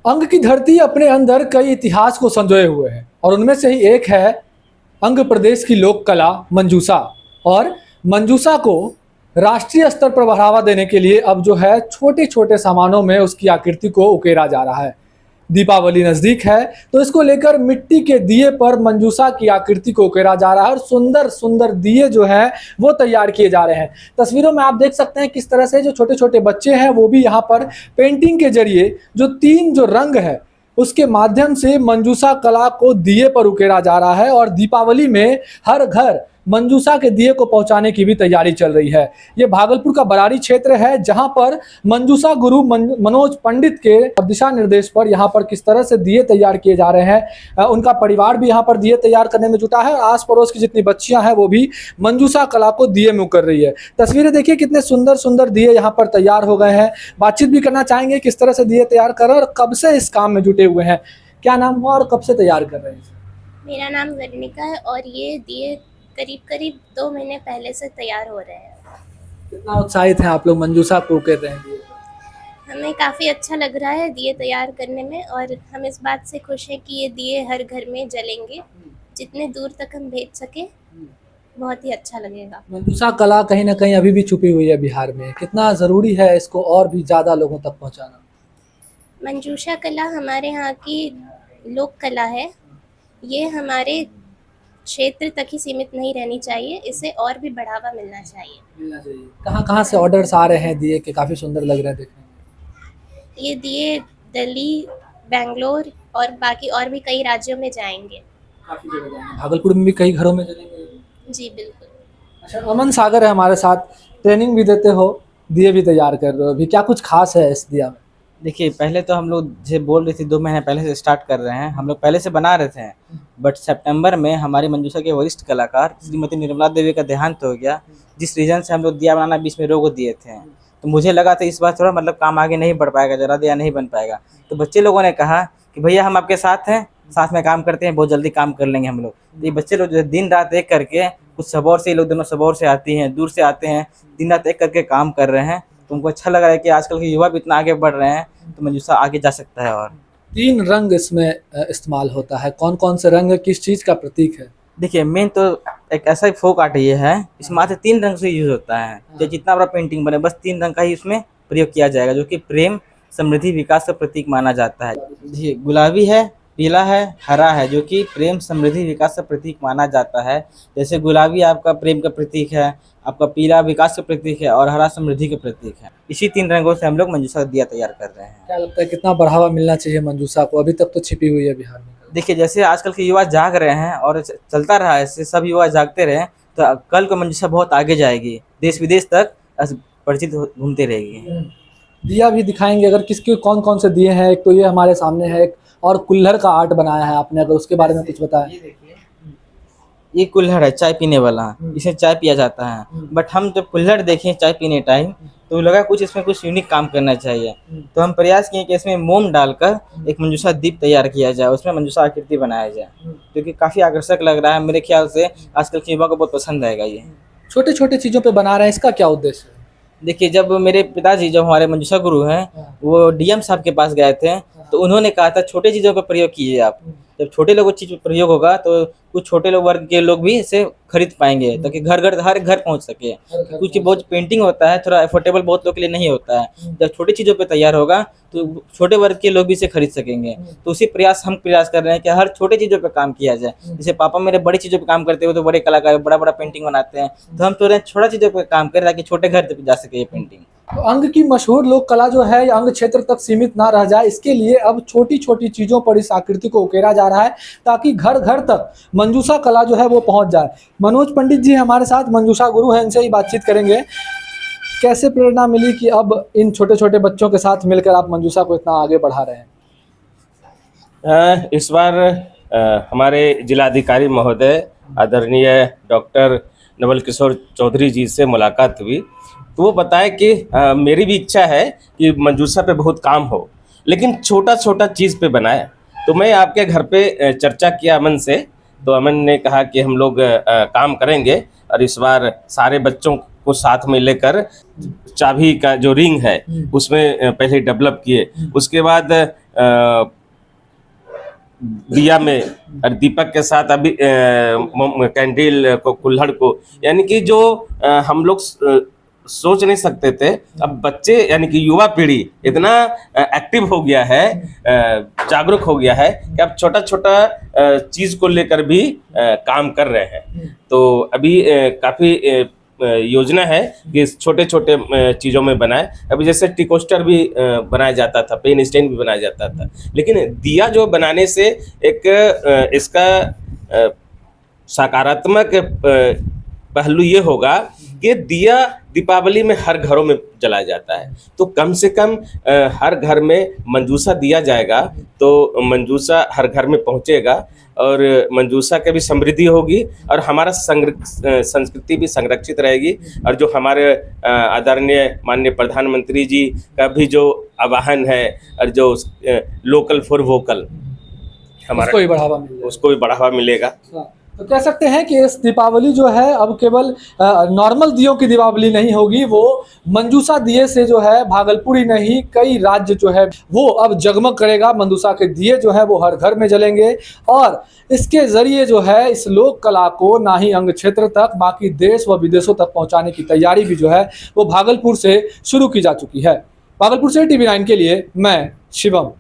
अंग की धरती अपने अंदर कई इतिहास को संजोए हुए है और उनमें से ही एक है अंग प्रदेश की लोक कला मंजूसा। और मंजूसा को राष्ट्रीय स्तर पर बढ़ावा देने के लिए अब जो है छोटे छोटे सामानों में उसकी आकृति को उकेरा जा रहा है। दीपावली नज़दीक है तो इसको लेकर मिट्टी के दिए पर मंजूसा की आकृति को उकेरा जा रहा है और सुंदर सुंदर दिए जो हैं वो तैयार किए जा रहे हैं। तस्वीरों में आप देख सकते हैं किस तरह से जो छोटे छोटे बच्चे हैं वो भी यहाँ पर पेंटिंग के जरिए जो तीन जो रंग है उसके माध्यम से मंजूसा कला को दिए पर उकेरा जा रहा है और दीपावली में हर घर मंजूसा के दिए को पहुंचाने की भी तैयारी चल रही है। ये भागलपुर का बरारी क्षेत्र है जहां पर मंजूसा गुरु मनोज पंडित के दिशा निर्देश पर यहाँ पर किस तरह से दिए तैयार किए जा रहे हैं। उनका परिवार भी यहाँ पर दिए तैयार करने में जुटा है और आस पड़ोस की जितनी बच्चियां हैं वो भी मंजूसा कला को दिए में उकर रही है। तस्वीरें देखिए कितने सुंदर सुंदर दिए यहाँ पर तैयार हो गए हैं। बातचीत भी करना चाहेंगे किस तरह से दिए तैयार कर रहे हैं और कब से इस काम में जुटे हुए हैं, क्या नाम हुआ और कब से तैयार कर रहे हैं? मेरा नाम वर्णिका है और ये दिए करीब करीब 2 महीने पहले से तैयार हो रहे हैं। कितना उत्साहित हैं आप लोग मंजूसा को उकेर रहे हैं? हमें काफ़ी अच्छा लग रहा है दिए तैयार करने में और हम इस बात से खुश हैं कि ये दिए हर घर में जलेंगे। जितने दूर तक हम भेज सके बहुत ही अच्छा लगेगा। मंजूसा कला कहीं ना कहीं अभी भी छुपी हुई है बिहार में, कितना ज़रूरी है इसको और भी ज़्यादा लोगों तक पहुंचाना? मंजूषा कला हमारे यहाँ की लोक कला है। ये हमारे क्षेत्र तक ही सीमित नहीं रहनी चाहिए, इसे और भी बढ़ावा मिलना चाहिए। कहाँ कहाँ से ऑर्डर्स आ रहे हैं दिए के? काफ़ी सुंदर लग रहे हैं देखने में। ये दिए दिल्ली, बेंगलोर और बाकी और भी कई राज्यों में जाएंगे। काफ़ी जगह जाएंगे, भागलपुर में भी कई घरों में जलेंगे। जी बिल्कुल। अच्छा, अमन सागर है हमारे साथ, ट्रेनिंग भी देते हो, दिए भी तैयार कर रहे हो, अभी क्या कुछ खास है इस दिया में? देखिए, पहले तो हम लोग जो बोल रहे थे 2 महीने पहले से स्टार्ट कर रहे हैं, हम लोग पहले से बना रहे थे, बट सितंबर में हमारी मंजूषा के वरिष्ठ कलाकार श्रीमती निर्मला देवी का देहांत हो गया, जिस रीज़न से हम लोग दिया बनाना बीच में रोक दिए थे। तो मुझे लगा था इस बार थोड़ा मतलब काम आगे नहीं बढ़ पाएगा, ज़रा दिया नहीं बन पाएगा। तो बच्चे लोगों ने कहा कि भैया हम आपके साथ हैं, साथ में काम करते हैं, बहुत जल्दी काम कर लेंगे हम लोग। तो ये बच्चे लोग जो है दिन रात एक करके, कुछ सबौर से, ये लोग दोनों सबौर से आती हैं, दूर से आते हैं, दिन रात एक करके काम कर रहे हैं। तो उनको अच्छा लग रहा है कि आजकल के युवा भी इतना आगे बढ़ रहे हैं, तो मंजूषा आगे जा सकता है। और 3 रंग इसमें इस्तेमाल होता है, कौन कौन से रंग किस चीज़ का प्रतीक है? देखिए, मेन तो एक ऐसा ही फोक आर्ट ये है, इसमें मात्र 3 रंग से यूज होता है। जो जितना बड़ा पेंटिंग बने बस 3 रंग का ही इसमें प्रयोग किया जाएगा, जो कि प्रेम, समृद्धि, विकास का प्रतीक माना जाता है। जी, गुलाबी है, पीला है, हरा है, जो कि प्रेम, समृद्धि, विकास का प्रतीक माना जाता है। जैसे गुलाबी आपका प्रेम का प्रतीक है, आपका पीला विकास का प्रतीक है और हरा समृद्धि का प्रतीक है। इसी 3 रंगों से हम लोग मंजूषा दिया तैयार कर रहे हैं। क्या लगता है कितना बढ़ावा मिलना चाहिए मंजूषा को? अभी तक तो छिपी हुई है बिहार में। देखिए, जैसे आजकल के युवा जाग रहे हैं और चलता रहा है, ऐसे सब युवा जागते रहे तो कल को मंजूषा बहुत आगे जाएगी, देश विदेश तक परिचित घूमते रहेगी। दिया भी दिखाएंगे अगर किसके कौन कौन से दिए हैं? एक तो ये हमारे सामने है, एक और कुल्हड़ का आर्ट बनाया है आपने, अगर उसके बारे में कुछ बताएं। ये कुल्हड़ है, चाय पीने वाला, इसमें चाय पिया जाता है। बट हम जब कुल्हड़ देखें चाय पीने टाइम, तो लगा कुछ इसमें कुछ यूनिक काम करना चाहिए। तो हम प्रयास किए कि इसमें मोम डालकर एक मंजूषा दीप तैयार किया जाए, उसमें मंजूषा आकृति बनाया जाए, क्योंकि काफ़ी आकर्षक लग रहा है। मेरे ख्याल से आजकल के युवा को बहुत पसंद आएगा ये। छोटे छोटे चीज़ों पे बना रहे हैं, इसका क्या उद्देश्य है? देखिए, जब मेरे पिताजी, जब हमारे मंजूषा गुरु हैं, वो डीएम साहब के पास गए थे, तो उन्होंने कहा था छोटे चीज़ों पर प्रयोग कीजिए आप। जब छोटे लोगों चीज़ पर प्रयोग होगा तो कुछ छोटे लोग वर्ग के लोग भी इसे खरीद पाएंगे, ताकि घर घर हर घर पहुंच सके। कुछ बहुत पेंटिंग होता है थोड़ा अफोर्डेबल बहुत लोग के लिए नहीं होता है, जब छोटी चीज़ों पे तैयार होगा तो छोटे वर्ग के लोग भी इसे खरीद सकेंगे। तो उसी हम प्रयास कर रहे हैं कि हर छोटे चीज़ों पे काम किया जाए। जैसे पापा मेरे बड़ी चीज़ों पे काम करते हुए तो बड़े कलाकार बड़ा बड़ा पेंटिंग बनाते हैं, तो हम तो रहे छोटा चीज़ों पे काम करें ताकि छोटे घर तक जा सके ये पेंटिंग। तो अंग की मशहूर लोक कला जो है अंग क्षेत्र तक सीमित ना रह जाए, इसके लिए अब छोटी छोटी चीज़ों पर इस आकृति को उकेरा जा रहा है ताकि घर घर तक मंजूषा कला जो है वो पहुंच जाए। मनोज पंडित जी हमारे साथ मंजूषा गुरु हैं, इनसे ही बातचीत करेंगे। कैसे प्रेरणा मिली कि अब इन छोटे छोटे बच्चों के साथ मिलकर आप मंजूषा को इतना आगे बढ़ा रहे हैं? इस बार हमारे जिलाधिकारी महोदय आदरणीय डॉक्टर नवल किशोर चौधरी जी से मुलाकात हुई, तो वो बताया कि मेरी भी इच्छा है कि मंजूषा पे बहुत काम हो, लेकिन छोटा छोटा चीज़ पे बनाए। तो मैं आपके घर पे चर्चा किया अमन से, तो अमन ने कहा कि हम लोग काम करेंगे और इस बार सारे बच्चों को साथ में लेकर चाबी का जो रिंग है उसमें पहले डेवलप किए, उसके बाद दिया में और दीपक के साथ अभी कैंडल को, कुल्हड़ को, यानी कि जो हम लोग सोच नहीं सकते थे, अब बच्चे यानी कि युवा पीढ़ी इतना एक्टिव हो गया है, जागरूक हो गया है कि अब छोटा छोटा चीज को लेकर भी काम कर रहे हैं। तो अभी काफी योजना है कि छोटे छोटे चीज़ों में बनाए। अभी जैसे टी कोस्टर भी बनाया जाता था, पेन स्टैंड भी बनाया जाता था, लेकिन दिया जो बनाने से एक इसका सकारात्मक पहलू ये होगा कि दिया दीपावली में हर घरों में जलाया जाता है, तो कम से कम हर घर में मंजूसा दिया जाएगा तो मंजूसा हर घर में पहुंचेगा और मंजूसा की भी समृद्धि होगी और हमारा संस्कृति भी संरक्षित रहेगी। और जो हमारे आदरणीय माननीय प्रधानमंत्री जी का भी जो आह्वान है और जो लोकल फॉर वोकल हमारा उसको भी बढ़ावा मिलेगा। तो कह सकते हैं कि इस दीपावली जो है अब केवल नॉर्मल दियों की दीपावली नहीं होगी, वो मंजूसा दिए से जो है भागलपुर ही नहीं कई राज्य जो है वो अब जगमग करेगा। मंजूसा के दिए जो है वो हर घर में जलेंगे और इसके जरिए जो है इस लोक कला को ना ही अंग क्षेत्र तक बाकी देश व विदेशों तक पहुंचाने की तैयारी भी जो है वो भागलपुर से शुरू की जा चुकी है। भागलपुर से TV9 के लिए मैं शिवम।